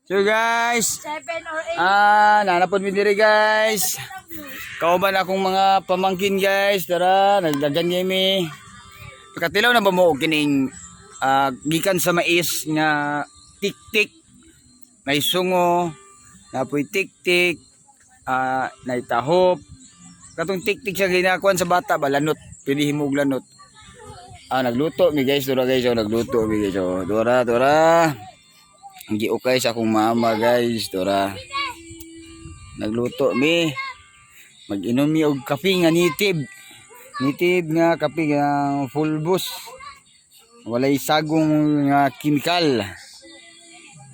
So guys, 7 or 8. nanapod mi diri guys. Kauban akong mga pamangkin guys. Tara, nagdagan kami. Pagkatilaw na ba mo kining gikan sa mais nga tik-tik, may sungo, napoy tik-tik, naitahop. Katong tik-tik siya ginakuan sa bata ba lanot, pili himog lanot. Nagluto mi guys, dura guys, nagluto mi guys. Dura. Ang giukay sa akong mama guys, dura. Nagluto mi. Mag-inom mi og kape nga nitib. Nitib nga kape nga full boost. Walay sagong nga chemical.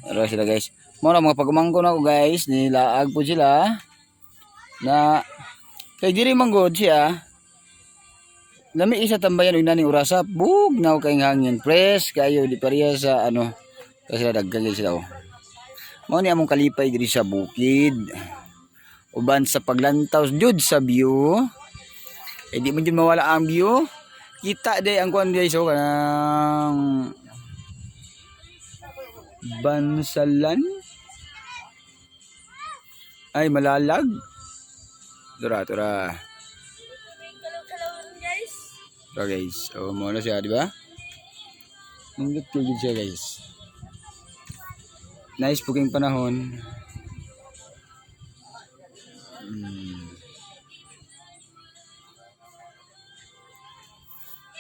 Dura sila guys. Mo na mga pagumangkon ako guys, nilaag po sila na kay diri manggod siya. Lami isa tambayan og nani urasa, bugnaw kay hangin, fresh kayo di pareha sa kasi daggan sila oh. Mao ni among kalipay diri sa bukid. Uban sa paglantaw jud sa view. Di man jud mawala ang view. Kita day ang kuan guys so kanang Bansalan. Ay malalag. Tura. So guys, mo na siya di ba? Nindot kayo siya guys. Nice puking panahon.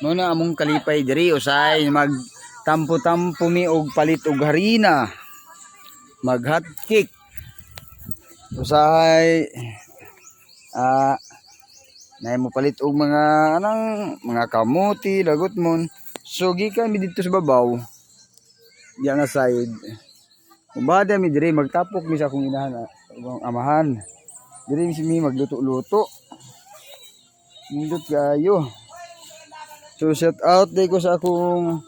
Muna among kalipay diri usay magtampo-tampo mi og palit og harina. Mag hot cake. Usay nay mo palit og mga kamuti, lagot mon. So gikan mi dito sa babaw. Diya nga side. Ubada mi diri magtapok mi sa akong inahan, amahan. Diri mi magluto-luto. Nindot kayo. So shout out day ko sa akong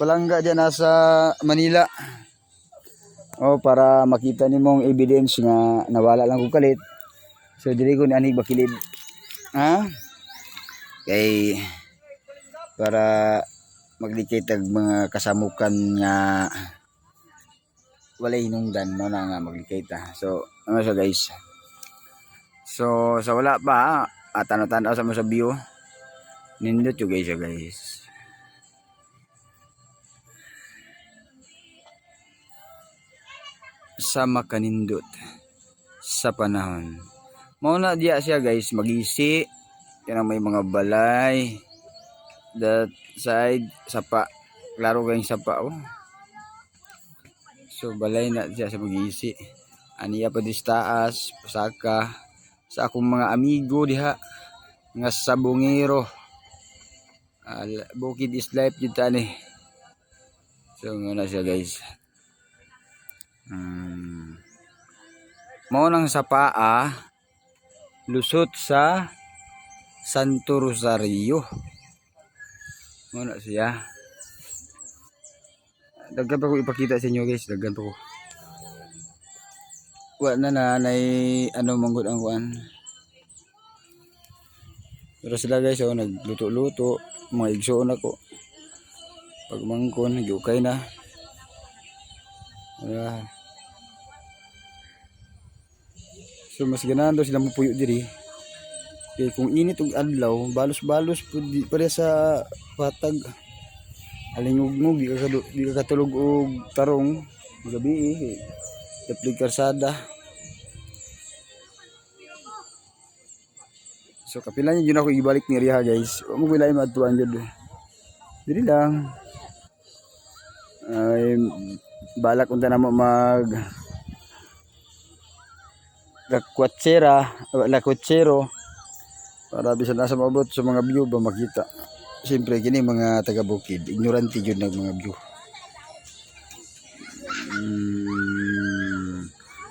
palangga diyan nasa Manila. Para makita nimong evidence nga nawala lang ko kalit. So diri ko ni anig bakilid. Kay para maglikay tag mga kasamukan nga walay hinungdan mo na nga maglikay ta. So siya guys. So sa wala pa tanaw-tanaw sa mo sa view. Nindot yung guys. Sa makanindot sa panahon. Mauna diya siya guys, magisi. Yan may mga balay. That side, sapa. Klaro kayong sapa oh. So balay na siya sa magisi. Aniya pa dis taas, pasaka. Sa akong mga amigo diha. Nga sabungero. Bukid is life dito ani. So nga siya guys. Mao nang sapa lusot sa Santo Rosario. Mao na siya. Daghan pa ko ipakita sa inyo guys, daghan pa ko. Wa na nay manggod ang kuan. Pero sila guys nagluto-luto, mga igsoon ako. Pag mangkon, giukay na. So mas ganahan daw sila mapuyo diri. Kaya kung init og adlaw, balos-balos pud pare sa patag. Alingugnog di ka katulog og tarong gabi daplig karsada. So kapila niyo ako ibalik ni Riha guys. Mo bilay madtuan jud. Dili lang. Ay balak unta na mo mag lakutsero para bisan nasa maabot sa mga view ba makita. Siyempre kini mga taga bukid, ignorante jud ng mga view.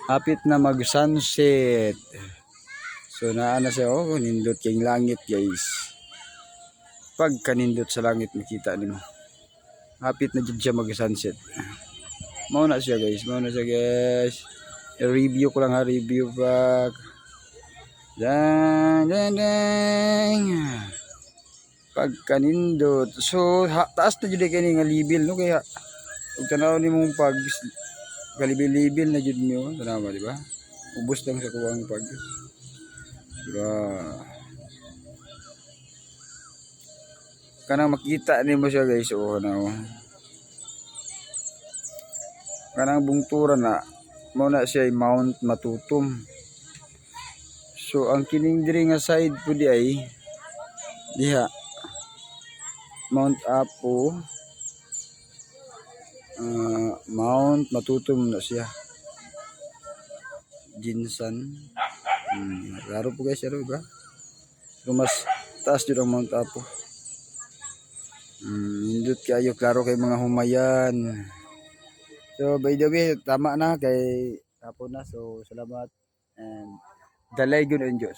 Hapit na mag sunset. So naana siya nindot kayong langit guys. Pag kanindot sa langit makita nimo. Hapit na jud siya mag sunset. Mao na siya guys. Review ko lang review back. Dan. Pag kanindot. So taas na jud kay nga level no kaya ug tanaw nimong pag Kalibil-libil na jud mi oh, tanawa di ba? Ubos lang sa kuwang pag. Diba? Kanang makita nimo siya guys oh na oh. Kanang bungturan na mao na siya ay Mount Matutum. So ang kining diri nga side pud ay diha Mount Apo, Mount Matutum na siya. Jinsan. Klaro po guys, ba? Pero mas taas dito ang Mount Apo. Hindot kayo, klaro kay mga humayan. So by the way, tama na kay Apo na. So salamat and dalay gyud ang Diyos.